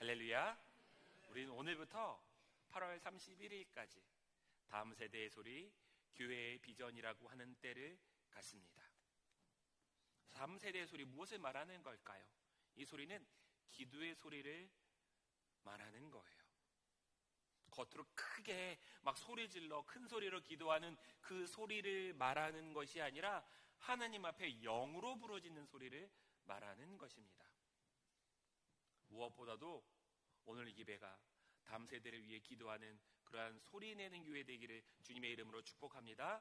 할렐루야. 우리는 오늘부터 8월 31일까지 다음 세대의 소리, 교회의 비전이라고 하는 때를 갖습니다. 다음 세대의 소리, 무엇을 말하는 걸까요? 이 소리는 기도의 소리를 말하는 거예요. 겉으로 크게 막 소리 질러 큰 소리로 기도하는 그 소리를 말하는 것이 아니라 하나님 앞에 영으로 부러지는 소리를 말하는 것입니다. 무엇보다도 오늘 예배가 다음 세대를 위해 기도하는 그러한 소리내는 교회 되기를 주님의 이름으로 축복합니다.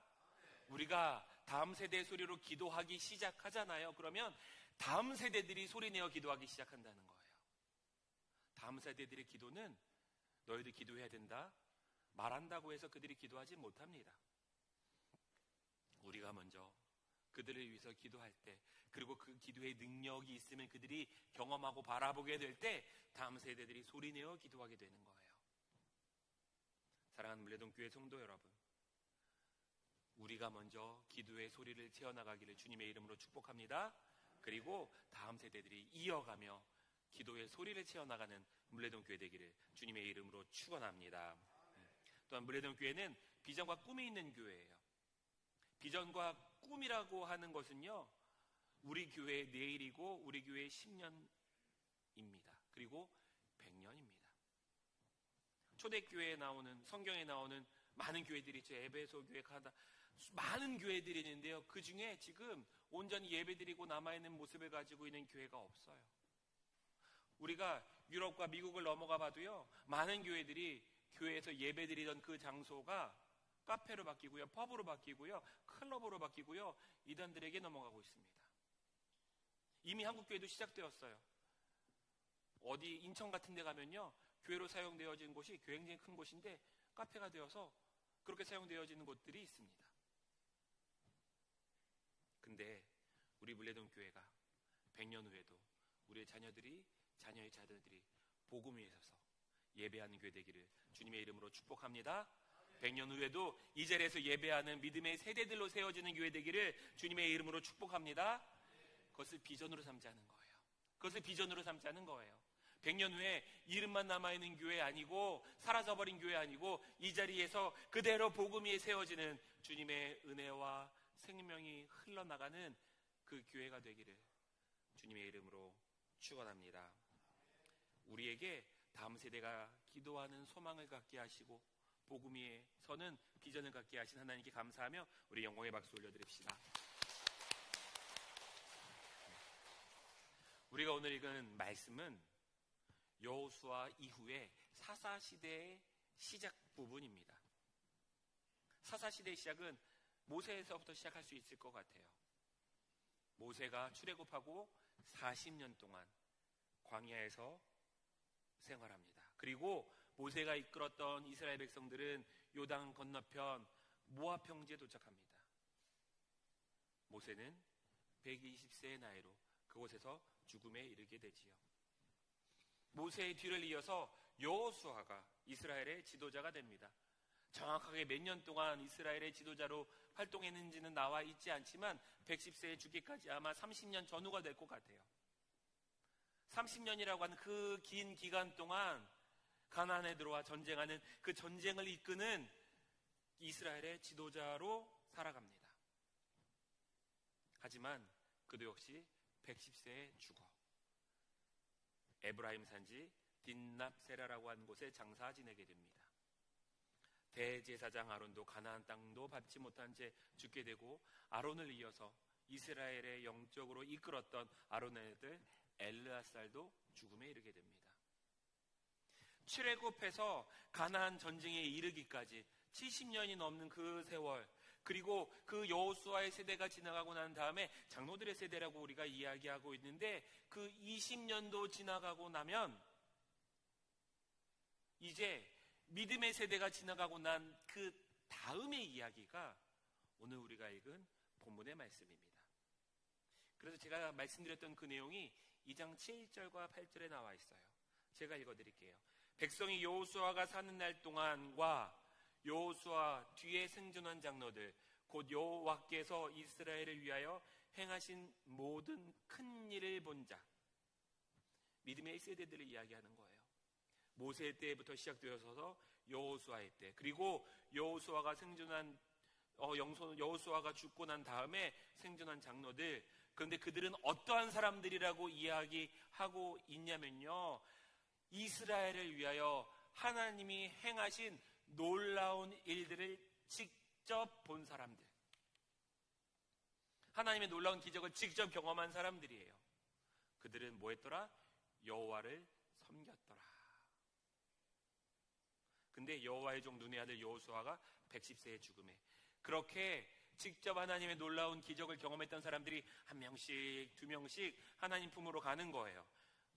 우리가 다음 세대의 소리로 기도하기 시작하잖아요. 그러면 다음 세대들이 소리내어 기도하기 시작한다는 거예요. 다음 세대들의 기도는 너희들 기도해야 된다 말한다고 해서 그들이 기도하지 못합니다. 우리가 먼저 그들을 위해서 기도할 때, 그리고 그 기도의 능력이 있으면 그들이 경험하고 바라보게 될 때 다음 세대들이 소리내어 기도하게 되는 거예요. 사랑하는 물레동교회 성도 여러분, 우리가 먼저 기도의 소리를 채워나가기를 주님의 이름으로 축복합니다. 그리고 다음 세대들이 이어가며 기도의 소리를 채워나가는 물레동교회 되기를 주님의 이름으로 축원합니다. 또한 물레동교회는 비전과 꿈이 있는 교회예요. 비전과 꿈이라고 하는 것은요, 우리 교회의 내일이고 우리 교회의 10년입니다. 그리고 100년입니다. 초대교회에 나오는, 성경에 나오는 많은 교회들이 있죠. 에베소 교회, 가나, 많은 교회들이 있는데요, 그 중에 지금 온전히 예배드리고 남아있는 모습을 가지고 있는 교회가 없어요. 우리가 유럽과 미국을 넘어가 봐도요, 많은 교회들이 교회에서 예배드리던 그 장소가 카페로 바뀌고요, 펍으로 바뀌고요, 클럽으로 바뀌고요, 이단들에게 넘어가고 있습니다. 이미 한국 교회도 시작되었어요. 어디 인천 같은 데 가면요, 교회로 사용되어진 곳이 굉장히 큰 곳인데 카페가 되어서 그렇게 사용되어지는 곳들이 있습니다. 근데 우리 물레동교회가 100년 후에도 우리의 자녀들이, 자녀의 자녀들이 복음 위에 서서 예배하는 교회 되기를 주님의 이름으로 축복합니다. 100년 후에도 이 자리에서 예배하는 믿음의 세대들로 세워지는 교회 되기를 주님의 이름으로 축복합니다. 그것을 비전으로 삼자는 거예요. 그것을 비전으로 삼자는 거예요. 100년 후에 이름만 남아있는 교회 아니고, 사라져버린 교회 아니고, 이 자리에서 그대로 복음 위에 세워지는 주님의 은혜와 생명이 흘러나가는 그 교회가 되기를 주님의 이름으로 축원합니다. 우리에게 다음 세대가 기도하는 소망을 갖게 하시고 복음 위에 서는 비전을 갖게 하신 하나님께 감사하며 우리 영광의 박수 올려드립시다. 우리가 오늘 읽은 말씀은 여호수아 이후에 사사시대의 시작 부분입니다. 사사시대의 시작은 모세에서부터 시작할 수 있을 것 같아요. 모세가 출애굽하고 40년 동안 광야에서 생활합니다. 그리고 모세가 이끌었던 이스라엘 백성들은 요단 건너편 모압 평지에 도착합니다. 모세는 120세의 나이로 그곳에서 죽음에 이르게 되지요. 모세의 뒤를 이어서 여호수아가 이스라엘의 지도자가 됩니다. 정확하게 몇 년 동안 이스라엘의 지도자로 활동했는지는 나와 있지 않지만 110세에 죽기까지 아마 30년 전후가 될 것 같아요. 30년이라고 하는 그 긴 기간 동안 가나안에 들어와 전쟁하는, 그 전쟁을 이끄는 이스라엘의 지도자로 살아갑니다. 하지만 그도 역시 110세에 죽어 에브라임 산지 딘납세라라고 하는 곳에 장사 지내게 됩니다. 대제사장 아론도 가나안 땅도 밟지 못한 채 죽게 되고, 아론을 이어서 이스라엘의 영적으로 이끌었던 아론의 아들 엘르아살도 죽음에 이르게 됩니다. 출애굽해서 가나안 전쟁에 이르기까지 70년이 넘는 그 세월, 그리고 그 여호수아의 세대가 지나가고 난 다음에 장로들의 세대라고 우리가 이야기하고 있는데, 그 20년도 지나가고 나면 이제 믿음의 세대가 지나가고 난 그 다음의 이야기가 오늘 우리가 읽은 본문의 말씀입니다. 그래서 제가 말씀드렸던 그 내용이 2장 7절과 8절에 나와 있어요. 제가 읽어드릴게요. 백성이 여호수아가 사는 날 동안과 여호수아 뒤에 생존한 장로들, 곧 여호와께서 이스라엘을 위하여 행하신 모든 큰 일을 본 자, 믿음의 1세대들을 이야기하는 거예요. 모세 때부터 시작되어서 여호수아의 때, 그리고 여호수아가 여호수아가 죽고 난 다음에 생존한 장로들, 그런데 그들은 어떠한 사람들이라고 이야기하고 있냐면요, 이스라엘을 위하여 하나님이 행하신 놀라운 일들을 직접 본 사람들, 하나님의 놀라운 기적을 직접 경험한 사람들이에요. 그들은 뭐 했더라? 여호와를 섬겼더라. 근데 여호와의 종 눈의 아들 여호수아가 110세의 죽음에, 그렇게 직접 하나님의 놀라운 기적을 경험했던 사람들이 한 명씩 두 명씩 하나님 품으로 가는 거예요.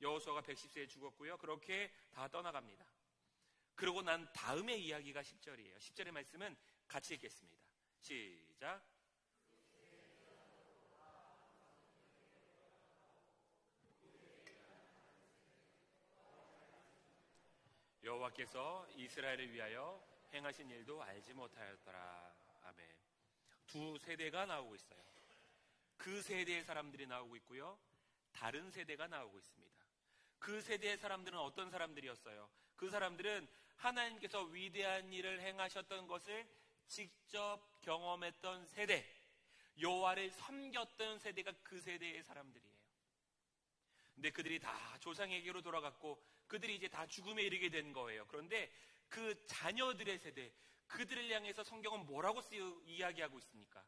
여호수아가 110세에 죽었고요. 그렇게 다 떠나갑니다. 그러고 난 다음의 이야기가 10절이에요. 10절의 말씀은 같이 읽겠습니다. 시작. 여호와께서 이스라엘을 위하여 행하신 일도 알지 못하였더라. 아멘. 두 세대가 나오고 있어요. 그 세대의 사람들이 나오고 있고요, 다른 세대가 나오고 있습니다. 그 세대의 사람들은 어떤 사람들이었어요? 그 사람들은 하나님께서 위대한 일을 행하셨던 것을 직접 경험했던 세대, 여호와를 섬겼던 세대가 그 세대의 사람들이에요. 근데 그들이 다 조상에게로 돌아갔고 그들이 이제 다 죽음에 이르게 된 거예요. 그런데 그 자녀들의 세대, 그들을 향해서 성경은 뭐라고 이야기하고 있습니까?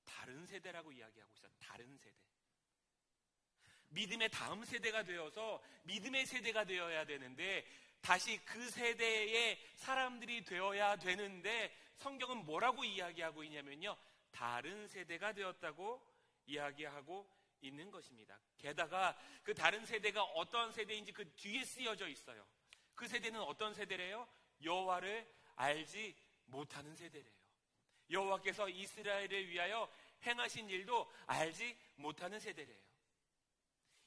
다른 세대라고 이야기하고 있어요. 다른 세대. 믿음의 다음 세대가 되어서 믿음의 세대가 되어야 되는데, 다시 그 세대의 사람들이 되어야 되는데, 성경은 뭐라고 이야기하고 있냐면요, 다른 세대가 되었다고 이야기하고 있는 것입니다. 게다가 그 다른 세대가 어떤 세대인지 그 뒤에 쓰여져 있어요. 그 세대는 어떤 세대래요? 여호와를 알지 못하는 세대래요. 여호와께서 이스라엘을 위하여 행하신 일도 알지 못하는 세대래요.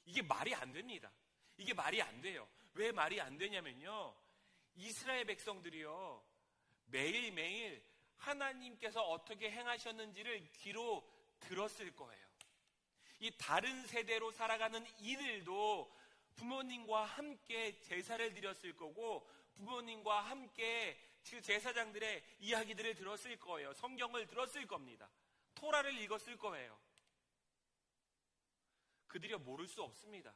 이게 말이 안 됩니다. 이게 말이 안 돼요. 왜 말이 안 되냐면요, 이스라엘 백성들이요, 매일매일 하나님께서 어떻게 행하셨는지를 귀로 들었을 거예요. 이 다른 세대로 살아가는 이들도 부모님과 함께 제사를 드렸을 거고, 부모님과 함께 그 제사장들의 이야기들을 들었을 거예요. 성경을 들었을 겁니다. 토라를 읽었을 거예요. 그들이 모를 수 없습니다.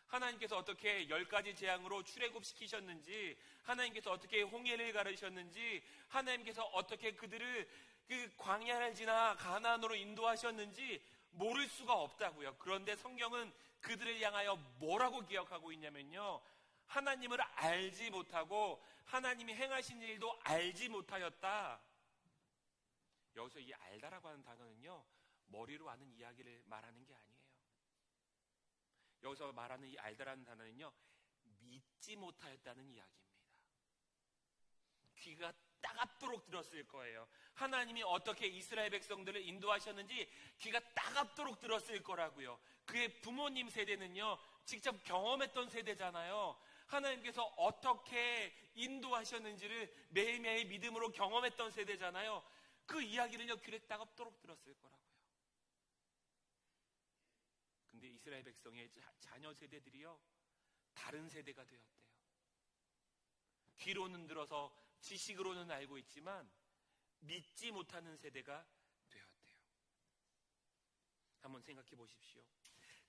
하나님께서 어떻게 10가지 재앙으로 출애굽시키셨는지, 하나님께서 어떻게 홍해를 가르셨는지, 하나님께서 어떻게 그들을 그 광야를 지나 가나안으로 인도하셨는지 모를 수가 없다고요. 그런데 성경은 그들을 향하여 뭐라고 기억하고 있냐면요, 하나님을 알지 못하고 하나님이 행하신 일도 알지 못하였다. 여기서 이 알다라고 하는 단어는요, 머리로 아는 이야기를 말하는 게 아니에요. 여기서 말하는 이 알다라는 단어는요, 믿지 못하였다는 이야기입니다. 귀가 따갑도록 들었을 거예요. 하나님이 어떻게 이스라엘 백성들을 인도하셨는지 귀가 따갑도록 들었을 거라고요. 그의 부모님 세대는요, 직접 경험했던 세대잖아요. 하나님께서 어떻게 인도하셨는지를 매일매일 믿음으로 경험했던 세대잖아요. 그 이야기를요, 귀에 따갑도록 들었을 거라고요. 근데 이스라엘 백성의 자녀 세대들이요, 다른 세대가 되었대요. 귀로는 들어서 지식으로는 알고 있지만 믿지 못하는 세대가 되었대요. 한번 생각해 보십시오.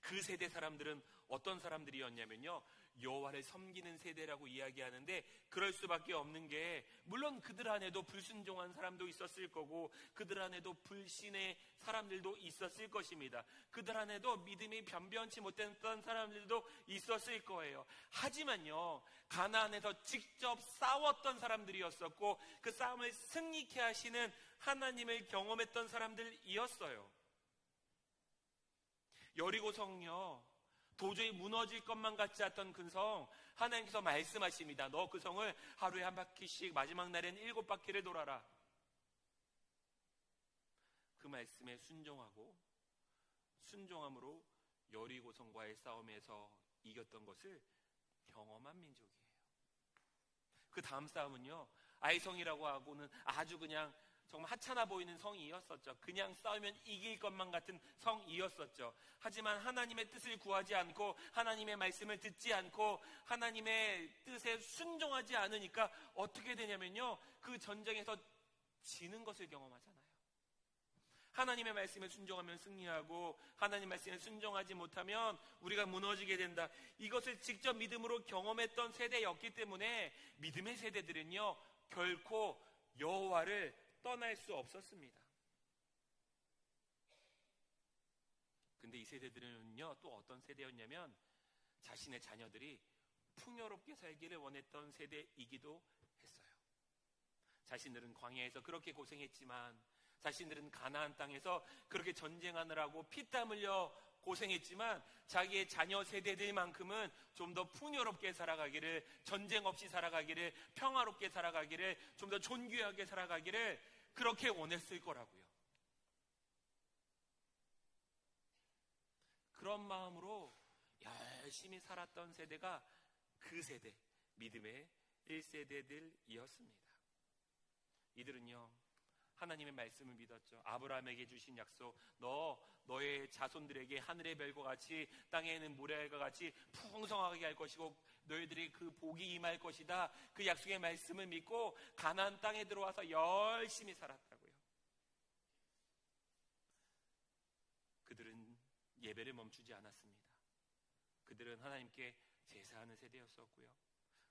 그 세대 사람들은 어떤 사람들이었냐면요, 여호와를 섬기는 세대라고 이야기하는데, 그럴 수밖에 없는 게, 물론 그들 안에도 불순종한 사람도 있었을 거고, 그들 안에도 불신의 사람들도 있었을 것입니다. 그들 안에도 믿음이 변변치 못했던 사람들도 있었을 거예요. 하지만요, 가나안에서 직접 싸웠던 사람들이었었고, 그 싸움을 승리케 하시는 하나님을 경험했던 사람들이었어요. 여리고성요, 도저히 무너질 것만 같지 않던 그 성, 하나님께서 말씀하십니다. 너 그 성을 하루에 한 바퀴씩, 마지막 날에는 7바퀴를 돌아라. 그 말씀에 순종함으로 여리고성과의 싸움에서 이겼던 것을 경험한 민족이에요. 그 다음 싸움은요, 아이성이라고 하고는 아주 그냥 정말 하찮아 보이는 성이었었죠. 그냥 싸우면 이길 것만 같은 성이었었죠. 하지만 하나님의 뜻을 구하지 않고 하나님의 말씀을 듣지 않고 하나님의 뜻에 순종하지 않으니까 어떻게 되냐면요, 그 전쟁에서 지는 것을 경험하잖아요. 하나님의 말씀에 순종하면 승리하고 하나님의 말씀에 순종하지 못하면 우리가 무너지게 된다. 이것을 직접 믿음으로 경험했던 세대였기 때문에 믿음의 세대들은요, 결코 여호와를 떠날 수 없었습니다. 근데 이 세대들은요, 또 어떤 세대였냐면 자신의 자녀들이 풍요롭게 살기를 원했던 세대이기도 했어요. 자신들은 광야에서 그렇게 고생했지만, 자신들은 가나안 땅에서 그렇게 전쟁하느라고 피땀 흘려 고생했지만 자기의 자녀 세대들만큼은 좀 더 풍요롭게 살아가기를, 전쟁 없이 살아가기를, 평화롭게 살아가기를, 좀 더 존귀하게 살아가기를 그렇게 원했을 거라고요. 그런 마음으로 열심히 살았던 세대가 그 세대, 믿음의 1세대들이었습니다. 이들은요, 하나님의 말씀을 믿었죠. 아브라함에게 주신 약속, 너의 자손들에게 하늘의 별과 같이 땅에 있는 모래알과 같이 풍성하게 할 것이고 너희들이 그 복이 임할 것이다. 그 약속의 말씀을 믿고 가나안 땅에 들어와서 열심히 살았다고요. 그들은 예배를 멈추지 않았습니다. 그들은 하나님께 제사하는 세대였었고요.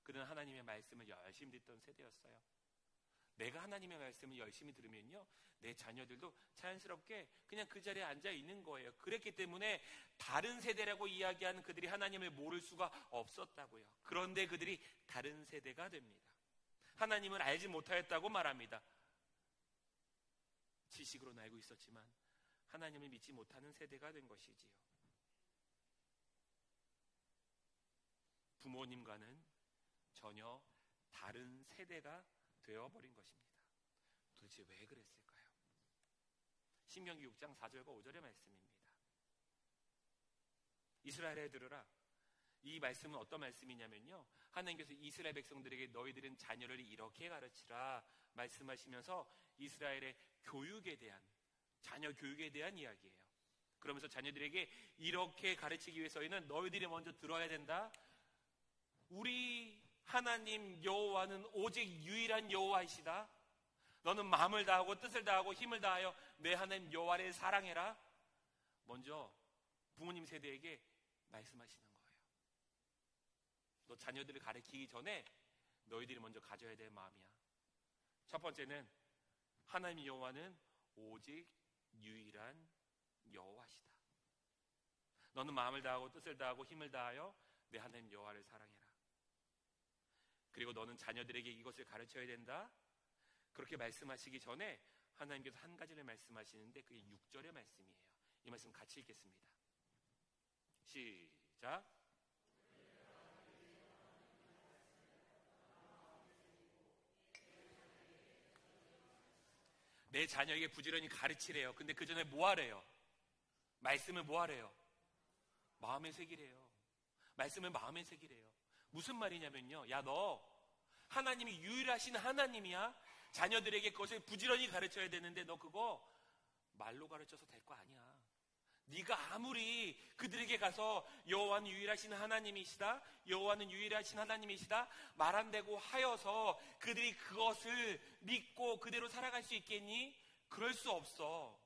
그들은 하나님의 말씀을 열심히 듣던 세대였어요. 내가 하나님의 말씀을 열심히 들으면요, 내 자녀들도 자연스럽게 그냥 그 자리에 앉아 있는 거예요. 그랬기 때문에 다른 세대라고 이야기하는 그들이 하나님을 모를 수가 없었다고요. 그런데 그들이 다른 세대가 됩니다. 하나님을 알지 못하였다고 말합니다. 지식으로는 알고 있었지만 하나님을 믿지 못하는 세대가 된 것이지요. 부모님과는 전혀 다른 세대가 되어버린 것입니다. 도대체 왜 그랬을까요? 신명기 6장 4절과 5절의 말씀입니다. 이스라엘에 들으라. 이 말씀은 어떤 말씀이냐면요, 하나님께서 이스라엘 백성들에게 너희들은 자녀를 이렇게 가르치라 말씀하시면서 이스라엘의 교육에 대한, 자녀 교육에 대한 이야기예요. 그러면서 자녀들에게 이렇게 가르치기 위해서는 너희들이 먼저 들어야 된다. 우리 하나님 여호와는 오직 유일한 여호와이시다. 너는 마음을 다하고 뜻을 다하고 힘을 다하여 내 하나님 여호와를 사랑해라. 먼저 부모님 세대에게 말씀하시는 거예요. 너 자녀들을 가르치기 전에 너희들이 먼저 가져야 될 마음이야. 첫 번째는 하나님 여호와는 오직 유일한 여호와시다. 너는 마음을 다하고 뜻을 다하고 힘을 다하여 내 하나님 여호와를 사랑해라. 그리고 너는 자녀들에게 이것을 가르쳐야 된다. 그렇게 말씀하시기 전에 하나님께서 한 가지를 말씀하시는데 그게 6절의 말씀이에요. 이 말씀 같이 읽겠습니다. 시작. 내 자녀에게 부지런히 가르치래요. 근데 그 전에 뭐 하래요? 말씀을 뭐 하래요? 마음에 새기래요. 말씀을 마음에 새기래요. 무슨 말이냐면요, 야, 너 하나님이 유일하신 하나님이야. 자녀들에게 그것을 부지런히 가르쳐야 되는데 너 그거 말로 가르쳐서 될 거 아니야. 네가 아무리 그들에게 가서 여호와는 유일하신 하나님이시다, 여호와는 유일하신 하나님이시다 말한다고 하여서 그들이 그것을 믿고 그대로 살아갈 수 있겠니? 그럴 수 없어.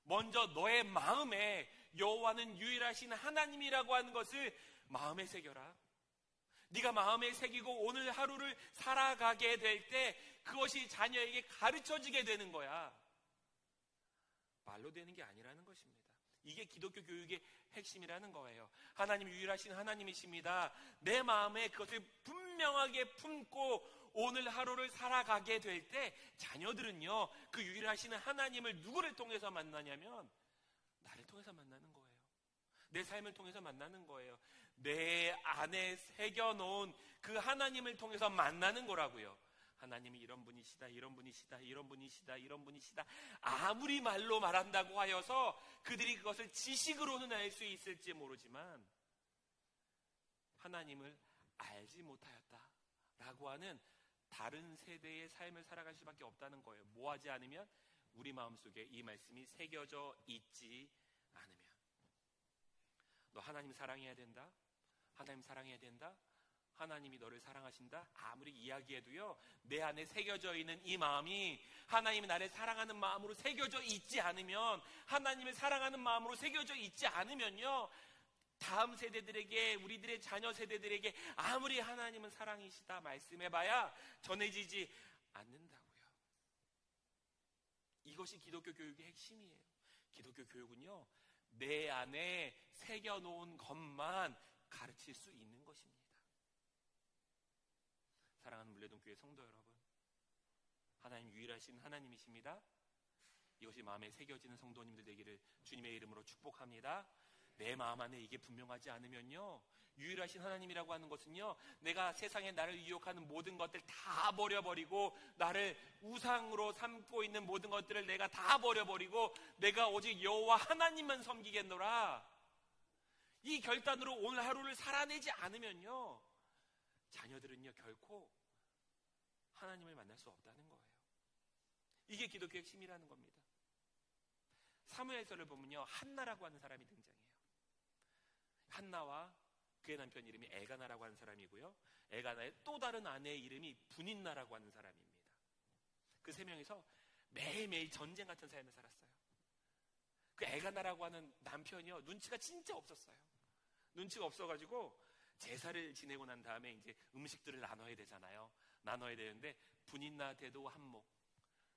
먼저 너의 마음에 여호와는 유일하신 하나님이라고 하는 것을 마음에 새겨라. 네가 마음에 새기고 오늘 하루를 살아가게 될 때 그것이 자녀에게 가르쳐지게 되는 거야. 말로 되는 게 아니라는 것입니다. 이게 기독교 교육의 핵심이라는 거예요. 하나님 유일하신 하나님이십니다. 내 마음에 그것을 분명하게 품고 오늘 하루를 살아가게 될 때 자녀들은요, 그 유일하신 하나님을 누구를 통해서 만나냐면 나를 통해서 만나는 거예요. 내 삶을 통해서 만나는 거예요. 내 안에 새겨놓은 그 하나님을 통해서 만나는 거라고요. 하나님이 이런 분이시다, 이런 분이시다, 이런 분이시다, 이런 분이시다 아무리 말로 말한다고 하여서 그들이 그것을 지식으로는 알 수 있을지 모르지만 하나님을 알지 못하였다라고 하는 다른 세대의 삶을 살아갈 수밖에 없다는 거예요. 뭐 하지 않으면? 우리 마음속에 이 말씀이 새겨져 있지 않으면. 너 하나님 사랑해야 된다? 하나님 사랑해야 된다? 하나님이 너를 사랑하신다? 아무리 이야기해도요, 내 안에 새겨져 있는 이 마음이 하나님이 나를 사랑하는 마음으로 새겨져 있지 않으면, 하나님을 사랑하는 마음으로 새겨져 있지 않으면요, 다음 세대들에게, 우리들의 자녀 세대들에게 아무리 하나님은 사랑이시다 말씀해봐야 전해지지 않는다고요. 이것이 기독교 교육의 핵심이에요. 기독교 교육은요, 내 안에 새겨놓은 것만 가르칠 수 있는 것입니다. 사랑하는 물레동교회 성도 여러분, 하나님 유일하신 하나님이십니다. 이것이 마음에 새겨지는 성도님들 되기를 주님의 이름으로 축복합니다. 내 마음 안에 이게 분명하지 않으면요, 유일하신 하나님이라고 하는 것은요, 내가 세상에 나를 유혹하는 모든 것들 다 버려버리고, 나를 우상으로 삼고 있는 모든 것들을 내가 다 버려버리고, 내가 오직 여호와 하나님만 섬기겠노라, 이 결단으로 오늘 하루를 살아내지 않으면요, 자녀들은요 결코 하나님을 만날 수 없다는 거예요. 이게 기독교의 핵심이라는 겁니다. 사무엘서를 보면요, 한나라고 하는 사람이 등장해요. 한나와 그의 남편 이름이 엘가나라고 하는 사람이고요, 엘가나의 또 다른 아내의 이름이 분인나라고 하는 사람입니다. 그 세 명이서 매일매일 전쟁 같은 삶을 살았어요. 그 엘가나라고 하는 남편이요, 눈치가 진짜 없었어요. 눈치가 없어가지고 제사를 지내고 난 다음에 이제 음식들을 나눠야 되잖아요. 나눠야 되는데 분인나한테도 한 몫,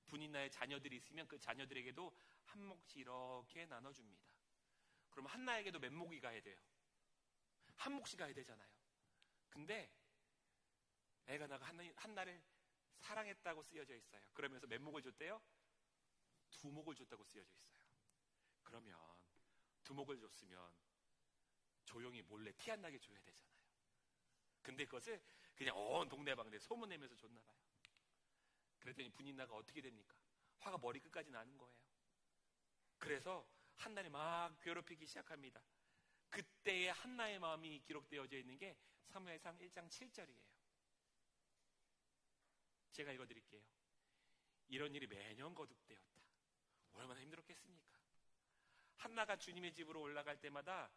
분인나의 자녀들이 있으면 그 자녀들에게도 한 몫씩 이렇게 나눠줍니다. 그럼 한나에게도 몇 몫이 가야 돼요? 한 몫이 가야 되잖아요. 근데 엘가나가 한나를 사랑했다고 쓰여져 있어요. 그러면서 몇 몫을 줬대요? 2몫을 줬다고 쓰여져 있어요. 그러면 2몫을 줬으면 조용히 몰래 티 안 나게 줘야 되잖아요. 근데 그것을 그냥 온 동네방네 소문내면서 줬나 봐요. 그랬더니 분인나가 어떻게 됩니까? 화가 머리 끝까지 나는 거예요. 그래서 한나를 막 괴롭히기 시작합니다. 그때의 한나의 마음이 기록되어져 있는 게 사무엘상 1장 7절이에요. 제가 읽어드릴게요. 이런 일이 매년 거듭되었다. 얼마나 힘들었겠습니까? 한나가 주님의 집으로 올라갈 때마다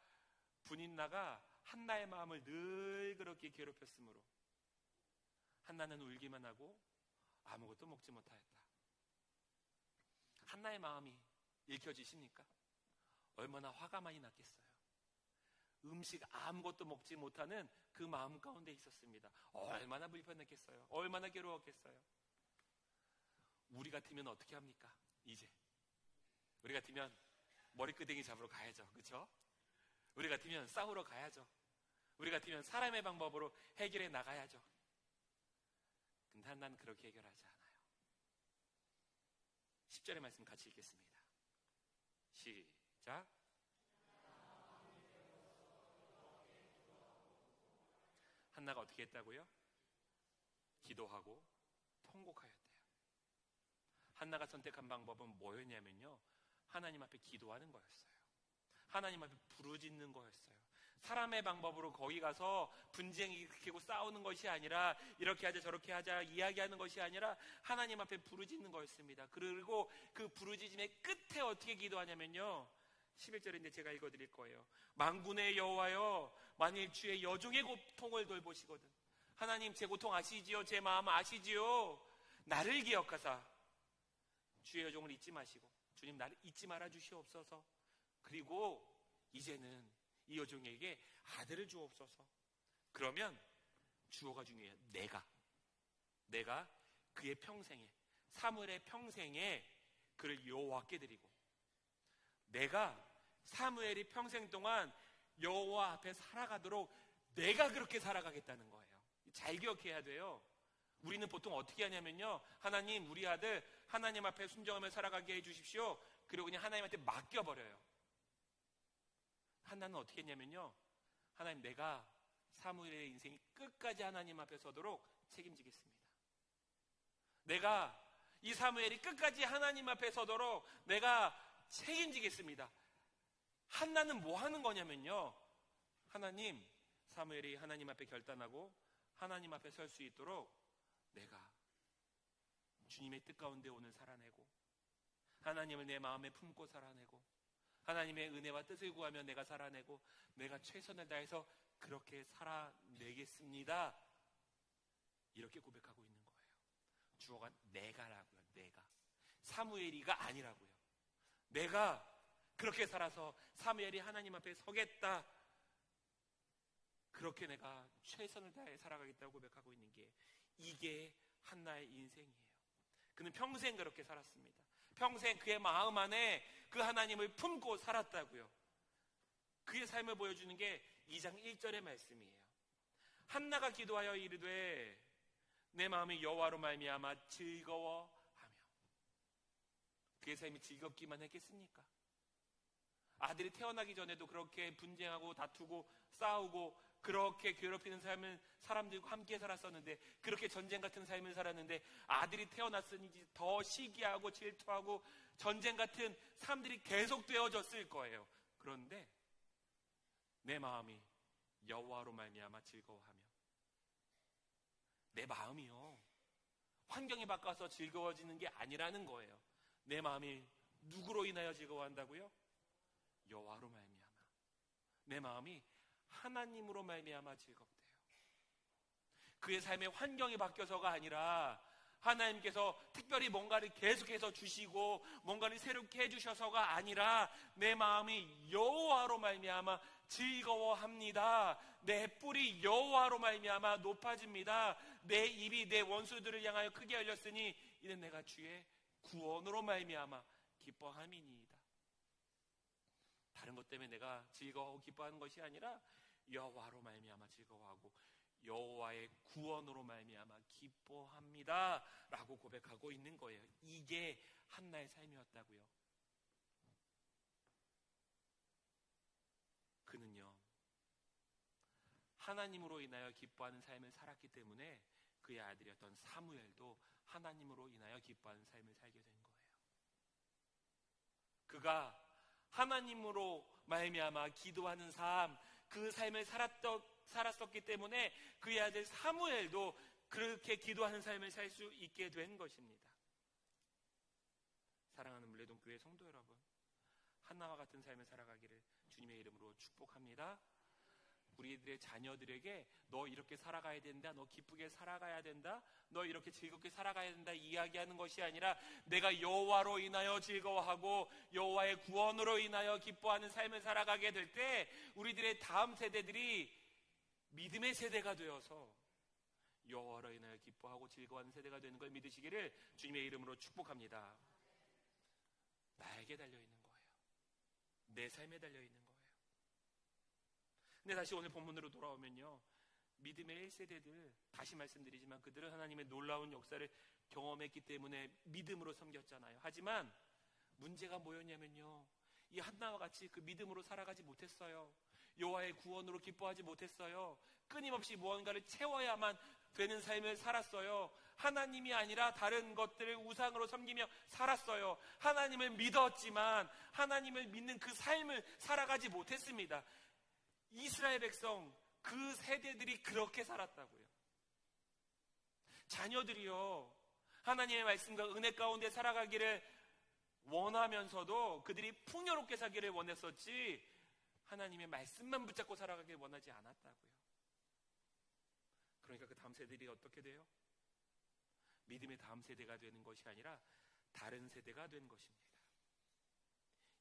분인나가 한나의 마음을 늘 그렇게 괴롭혔으므로 한나는 울기만 하고 아무것도 먹지 못하였다. 한나의 마음이 읽혀지십니까? 얼마나 화가 많이 났겠어요. 음식 아무것도 먹지 못하는 그 마음 가운데 있었습니다. 얼마나 불편했겠어요. 얼마나 괴로웠겠어요. 우리 같으면 어떻게 합니까? 이제 우리 같으면 머리끄댕이 잡으러 가야죠. 그렇죠? 우리 같으면 싸우러 가야죠. 우리 같으면 사람의 방법으로 해결해 나가야죠. 근데 한나는 그렇게 해결하지 않아요. 10절의 말씀 같이 읽겠습니다. 시작. 한나가 어떻게 했다고요? 기도하고 통곡하였대요. 한나가 선택한 방법은 뭐였냐면요, 하나님 앞에 기도하는 거였어요. 하나님 앞에 부르짖는 거였어요. 사람의 방법으로 거기 가서 분쟁 일으키고 싸우는 것이 아니라, 이렇게 하자 저렇게 하자 이야기하는 것이 아니라 하나님 앞에 부르짖는 거였습니다. 그리고 그 부르짖음의 끝에 어떻게 기도하냐면요, 11절인데 제가 읽어드릴 거예요. 만군의 여호와여, 만일 주의 여종의 고통을 돌보시거든. 하나님, 제 고통 아시지요? 제 마음 아시지요? 나를 기억하사 주의 여종을 잊지 마시고, 주님 나를 잊지 말아 주시옵소서. 그리고 이제는 이 여종에게 아들을 주옵소서. 그러면 주어가 중요해요. 내가 그의 평생에, 사무엘의 평생에 그를 여호와께 드리고, 내가 사무엘이 평생 동안 여호와 앞에 살아가도록 내가 그렇게 살아가겠다는 거예요. 잘 기억해야 돼요. 우리는 보통 어떻게 하냐면요, 하나님, 우리 아들 하나님 앞에 순종하며 살아가게 해주십시오. 그리고 그냥 하나님한테 맡겨버려요. 한나는 어떻게 했냐면요, 하나님, 내가 사무엘의 인생이 끝까지 하나님 앞에 서도록 책임지겠습니다. 내가 이 사무엘이 끝까지 하나님 앞에 서도록 내가 책임지겠습니다. 한나는 뭐 하는 거냐면요, 하나님, 사무엘이 하나님 앞에 결단하고 하나님 앞에 설 수 있도록 내가 주님의 뜻 가운데 오늘 살아내고, 하나님을 내 마음에 품고 살아내고, 하나님의 은혜와 뜻을 구하며 내가 살아내고, 내가 최선을 다해서 그렇게 살아내겠습니다. 이렇게 고백하고 있는 거예요. 주어가 내가라고요. 내가. 사무엘이가 아니라고요. 내가 그렇게 살아서 사무엘이 하나님 앞에 서겠다, 그렇게 내가 최선을 다해 살아가겠다고 고백하고 있는 게, 이게 한나의 인생이에요. 그는 평생 그렇게 살았습니다. 평생 그의 마음 안에 그 하나님을 품고 살았다고요. 그의 삶을 보여주는 게 2장 1절의 말씀이에요. 한나가 기도하여 이르되 내 마음이 여호와로 말미암아 즐거워하며. 그의 삶이 즐겁기만 했겠습니까? 아들이 태어나기 전에도 그렇게 분쟁하고 다투고 싸우고 그렇게 괴롭히는 삶을 사람들과 함께 살았었는데, 그렇게 전쟁 같은 삶을 살았는데, 아들이 태어났으니 더 시기하고 질투하고 전쟁 같은 삶들이 계속 되어졌을 거예요. 그런데 내 마음이 여호와로 말미암아 즐거워하며. 내 마음이요, 환경이 바꿔서 즐거워지는 게 아니라는 거예요. 내 마음이 누구로 인하여 즐거워한다고요? 여호와로 말미암아. 내 마음이 하나님으로 말미암아 즐겁대요. 그의 삶의 환경이 바뀌어서가 아니라 하나님께서 특별히 뭔가를 계속해서 주시고 뭔가를 새롭게 해주셔서가 아니라 내 마음이 여호와로 말미암아 즐거워합니다. 내 뿔이 여호와로 말미암아 높아집니다. 내 입이 내 원수들을 향하여 크게 열렸으니 이는 내가 주의 구원으로 말미암아 기뻐함이니이다. 다른 것 때문에 내가 즐거워하고 기뻐하는 것이 아니라 여호와로 말미암아 즐거워하고 여호와의 구원으로 말미암아 기뻐합니다 라고 고백하고 있는 거예요. 이게 한나의 삶이었다고요. 그는요, 하나님으로 인하여 기뻐하는 삶을 살았기 때문에 그의 아들이었던 사무엘도 하나님으로 인하여 기뻐하는 삶을 살게 된 거예요. 그가 하나님으로 말미암아 기도하는 삶, 그 삶을 살았었기 때문에 그의 아들 사무엘도 그렇게 기도하는 삶을 살 수 있게 된 것입니다. 사랑하는 물레동교회 성도 여러분, 한나와 같은 삶을 살아가기를 주님의 이름으로 축복합니다. 우리들의 자녀들에게 너 이렇게 살아가야 된다, 너 기쁘게 살아가야 된다, 너 이렇게 즐겁게 살아가야 된다 이야기하는 것이 아니라, 내가 여호와로 인하여 즐거워하고 여호와의 구원으로 인하여 기뻐하는 삶을 살아가게 될 때 우리들의 다음 세대들이 믿음의 세대가 되어서 여호와로 인하여 기뻐하고 즐거워하는 세대가 되는 걸 믿으시기를 주님의 이름으로 축복합니다. 나에게 달려있는 거예요. 내 삶에 달려있는 거예요. 근데 다시 오늘 본문으로 돌아오면요, 믿음의 1세대들, 다시 말씀드리지만 그들은 하나님의 놀라운 역사를 경험했기 때문에 믿음으로 섬겼잖아요. 하지만 문제가 뭐였냐면요, 이 한나와 같이 그 믿음으로 살아가지 못했어요. 여호와의 구원으로 기뻐하지 못했어요. 끊임없이 무언가를 채워야만 되는 삶을 살았어요. 하나님이 아니라 다른 것들을 우상으로 섬기며 살았어요. 하나님을 믿었지만 하나님을 믿는 그 삶을 살아가지 못했습니다. 이스라엘 백성, 그 세대들이 그렇게 살았다고요. 자녀들이요, 하나님의 말씀과 은혜 가운데 살아가기를 원하면서도 그들이 풍요롭게 살기를 원했었지 하나님의 말씀만 붙잡고 살아가기를 원하지 않았다고요. 그러니까 그 다음 세대들이 어떻게 돼요? 믿음의 다음 세대가 되는 것이 아니라 다른 세대가 되는 것입니다.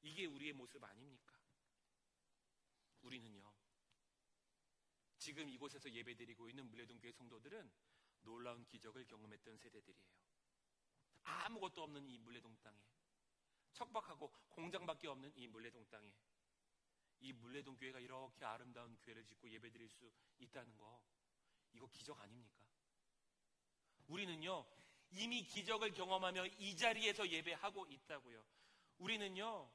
이게 우리의 모습 아닙니까? 우리는요, 지금 이곳에서 예배드리고 있는 물레동교회 성도들은 놀라운 기적을 경험했던 세대들이에요. 아무것도 없는 이 물레동 땅에, 척박하고 공장밖에 없는 이 물레동 땅에, 이 물레동 교회가 이렇게 아름다운 교회를 짓고 예배드릴 수 있다는 거, 이거 기적 아닙니까? 우리는요, 이미 기적을 경험하며 이 자리에서 예배하고 있다고요. 우리는요,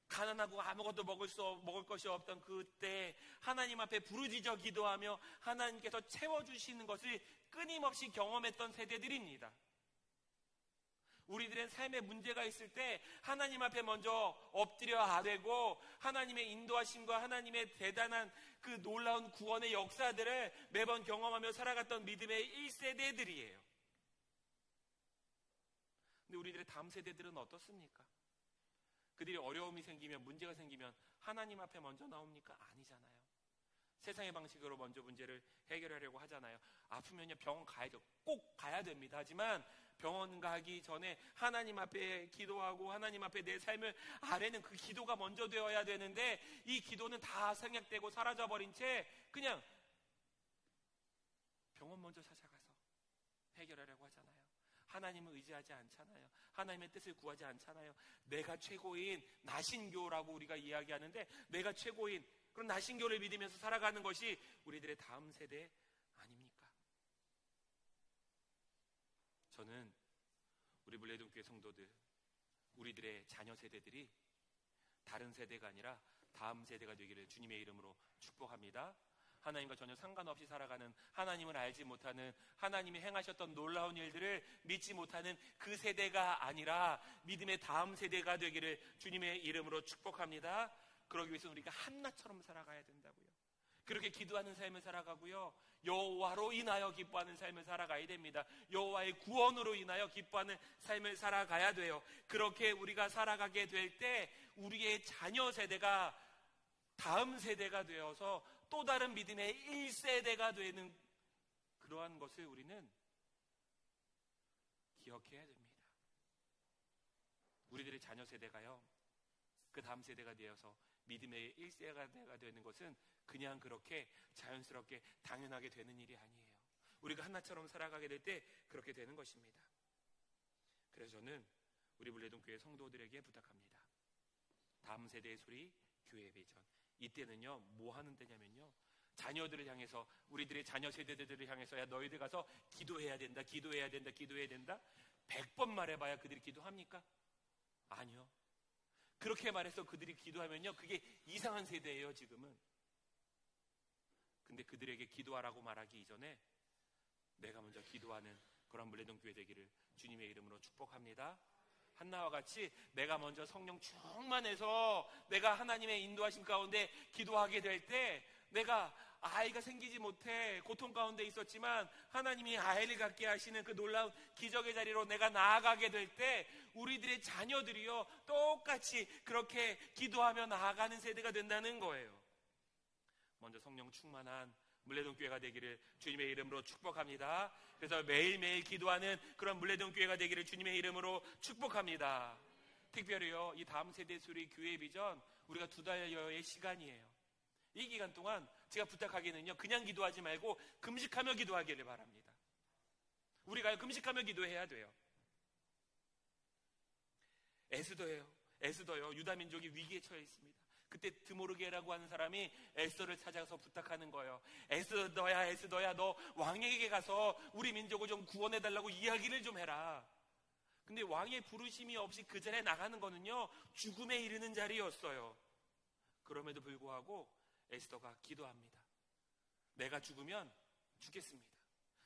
가난하고 아무것도 먹을 것이 없던 그때 하나님 앞에 부르짖어 기도하며 하나님께서 채워주시는 것을 끊임없이 경험했던 세대들입니다. 우리들은 삶에 문제가 있을 때 하나님 앞에 먼저 엎드려 아뢰고 하나님의 인도하심과 하나님의 대단한 그 놀라운 구원의 역사들을 매번 경험하며 살아갔던 믿음의 1세대들이에요. 근데 우리들의 다음 세대들은 어떻습니까? 그들이 어려움이 생기면, 문제가 생기면 하나님 앞에 먼저 나옵니까? 아니잖아요. 세상의 방식으로 먼저 문제를 해결하려고 하잖아요. 아프면요 병원 가야죠. 꼭 가야 됩니다. 하지만 병원 가기 전에 하나님 앞에 기도하고 하나님 앞에 내 삶을 아뢰는 그 기도가 먼저 되어야 되는데, 이 기도는 다 생략되고 사라져버린 채 그냥 병원 먼저 찾아가서 해결하려고 하잖아요. 하나님을 의지하지 않잖아요. 하나님의 뜻을 구하지 않잖아요. 내가 최고인 나신교라고 우리가 이야기하는데, 내가 최고인 그런 나신교를 믿으면서 살아가는 것이 우리들의 다음 세대 아닙니까? 저는 우리 물레동교회 성도들, 우리들의 자녀 세대들이 다른 세대가 아니라 다음 세대가 되기를 주님의 이름으로 축복합니다. 하나님과 전혀 상관없이 살아가는, 하나님을 알지 못하는, 하나님이 행하셨던 놀라운 일들을 믿지 못하는 그 세대가 아니라 믿음의 다음 세대가 되기를 주님의 이름으로 축복합니다. 그러기 위해서 우리가 한나처럼 살아가야 된다고요. 그렇게 기도하는 삶을 살아가고요, 여호와로 인하여 기뻐하는 삶을 살아가야 됩니다. 여호와의 구원으로 인하여 기뻐하는 삶을 살아가야 돼요. 그렇게 우리가 살아가게 될 때 우리의 자녀 세대가 다음 세대가 되어서 또 다른 믿음의 1세대가 되는 그러한 것을 우리는 기억해야 됩니다. 우리들의 자녀 세대가요, 그 다음 세대가 되어서 믿음의 1세대가 되는 것은 그냥 그렇게 자연스럽게 당연하게 되는 일이 아니에요. 우리가 하나처럼 살아가게 될 때 그렇게 되는 것입니다. 그래서 저는 우리 물레동교회 성도들에게 부탁합니다. 다음 세대의 소리, 교회의 비전. 이때는요 뭐 하는 때냐면요, 자녀들을 향해서, 우리들의 자녀 세대들을 향해서, 야 너희들 가서 기도해야 된다, 기도해야 된다, 기도해야 된다. 100번 말해봐야 그들이 기도합니까? 아니요. 그렇게 말해서 그들이 기도하면요 그게 이상한 세대예요 지금은. 근데 그들에게 기도하라고 말하기 이전에 내가 먼저 기도하는 그런 물레동교회 되기를 주님의 이름으로 축복합니다. 한나와 같이 내가 먼저 성령 충만해서 내가 하나님의 인도하심 가운데 기도하게 될 때, 내가 아이가 생기지 못해 고통 가운데 있었지만 하나님이 아이를 갖게 하시는 그 놀라운 기적의 자리로 내가 나아가게 될 때, 우리들의 자녀들이요 똑같이 그렇게 기도하며 나아가는 세대가 된다는 거예요. 먼저 성령 충만한 물레동교회가 되기를 주님의 이름으로 축복합니다. 그래서 매일매일 기도하는 그런 물레동교회가 되기를 주님의 이름으로 축복합니다. 특별히요 이 다음 세대 소리 교회의 비전, 우리가 2달여의 시간이에요. 이 기간 동안 제가 부탁하기는요, 그냥 기도하지 말고 금식하며 기도하기를 바랍니다. 우리가 금식하며 기도해야 돼요. 에스더요 유다민족이 위기에 처해 있습니다. 그때 드모르게라고 하는 사람이 에스더를 찾아가서 부탁하는 거예요. 에스더야 너 왕에게 가서 우리 민족을 좀 구원해달라고 이야기를 좀 해라. 근데 왕의 부르심이 없이 그 자리에 나가는 거는요 죽음에 이르는 자리였어요. 그럼에도 불구하고 에스더가 기도합니다. 내가 죽으면 죽겠습니다.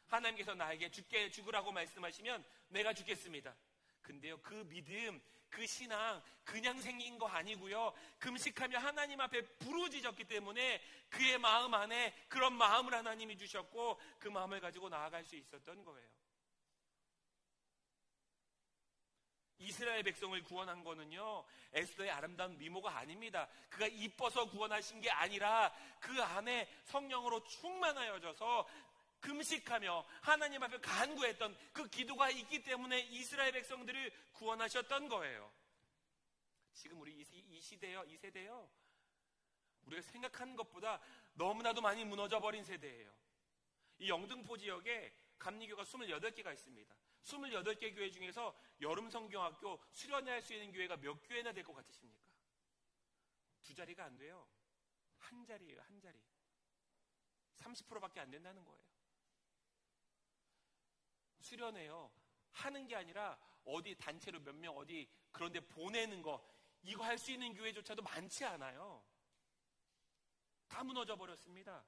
하나님께서 나에게 죽으라고 말씀하시면 내가 죽겠습니다. 근데요 그 믿음, 그 신앙 그냥 생긴 거 아니고요, 금식하며 하나님 앞에 부르짖었기 때문에 그의 마음 안에 그런 마음을 하나님이 주셨고 그 마음을 가지고 나아갈 수 있었던 거예요. 이스라엘 백성을 구원한 거는요 에스더의 아름다운 미모가 아닙니다. 그가 이뻐서 구원하신 게 아니라 그 안에 성령으로 충만하여져서 금식하며 하나님 앞에 간구했던 그 기도가 있기 때문에 이스라엘 백성들을 구원하셨던 거예요. 지금 우리 이 세대요 우리가 생각하는 것보다 너무나도 많이 무너져 버린 세대예요. 이 영등포 지역에 감리교가 28개가 있습니다. 28개 교회 중에서 여름성경학교 수련회 할 수 있는 교회가 몇 교회나 될 것 같으십니까? 2자리가 안 돼요. 한 자리예요, 한 자리. 30%밖에 안 된다는 거예요. 수련회요 하는 게 아니라 어디 단체로 몇 명 어디 그런데 보내는 거, 이거 할 수 있는 교회조차도 많지 않아요. 다 무너져 버렸습니다.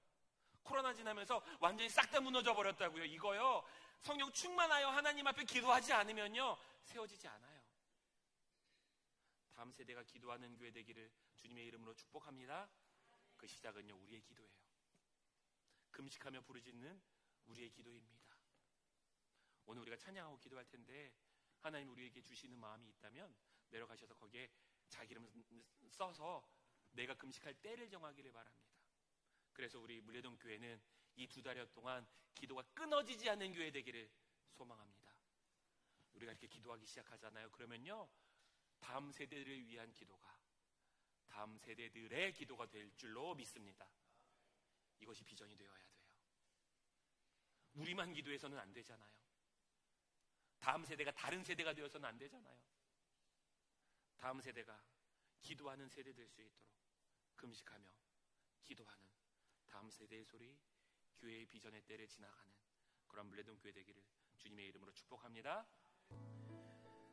코로나 지나면서 완전히 싹 다 무너져 버렸다고요. 이거요 성령 충만하여 하나님 앞에 기도하지 않으면요 세워지지 않아요. 다음 세대가 기도하는 교회 되기를 주님의 이름으로 축복합니다. 그 시작은요 우리의 기도예요. 금식하며 부르짖는 우리의 기도입니다. 오늘 우리가 찬양하고 기도할 텐데 하나님 우리에게 주시는 마음이 있다면 내려가셔서 거기에 자기 이름 써서 내가 금식할 때를 정하기를 바랍니다. 그래서 우리 물레동 교회는 이 2달여 동안 기도가 끊어지지 않는 교회 되기를 소망합니다. 우리가 이렇게 기도하기 시작하잖아요. 그러면요, 다음 세대를 위한 기도가 다음 세대들의 기도가 될 줄로 믿습니다. 이것이 비전이 되어야 돼요. 우리만 기도해서는 안 되잖아요. 다음 세대가 다른 세대가 되어서는 안 되잖아요. 다음 세대가 기도하는 세대 될 수 있도록 금식하며 기도하는 다음 세대의 소리, 교회의 비전의 때를 지나가는 그런 물레동 교회 되기를 주님의 이름으로 축복합니다.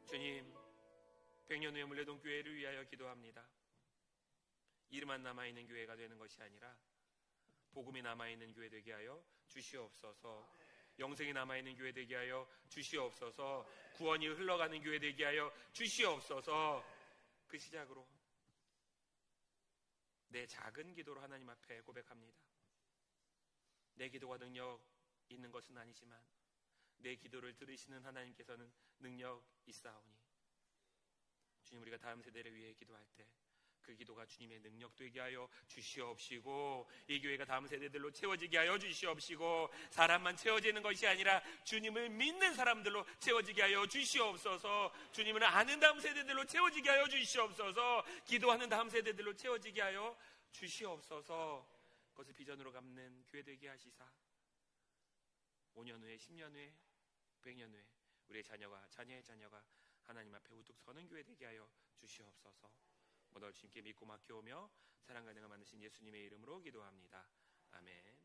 주님, 100년 후의 물레동 교회를 위하여 기도합니다. 이름만 남아있는 교회가 되는 것이 아니라 복음이 남아있는 교회 되게 하여 주시옵소서. 영생이 남아있는 교회 되게 하여 주시옵소서. 구원이 흘러가는 교회 되게 하여 주시옵소서. 그 시작으로 내 작은 기도로 하나님 앞에 고백합니다. 내 기도가 능력 있는 것은 아니지만 내 기도를 들으시는 하나님께서는 능력 있사오니 주님, 우리가 다음 세대를 위해 기도할 때 그 기도가 주님의 능력 되게 하여 주시옵시고, 이 교회가 다음 세대들로 채워지게 하여 주시옵시고, 사람만 채워지는 것이 아니라 주님을 믿는 사람들로 채워지게 하여 주시옵소서. 주님을 아는 다음 세대들로 채워지게 하여 주시옵소서. 기도하는 다음 세대들로 채워지게 하여 주시옵소서. 그것을 비전으로 갚는 교회 되게 하시사 5년 후에, 10년 후에, 100년 후에 우리의 자녀가, 자녀의 자녀가 하나님 앞에 우뚝 서는 교회 되게 하여 주시옵소서. 모두 주님께 믿고 맡겨오며 사랑 가능한 만드신 예수님의 이름으로 기도합니다. 아멘.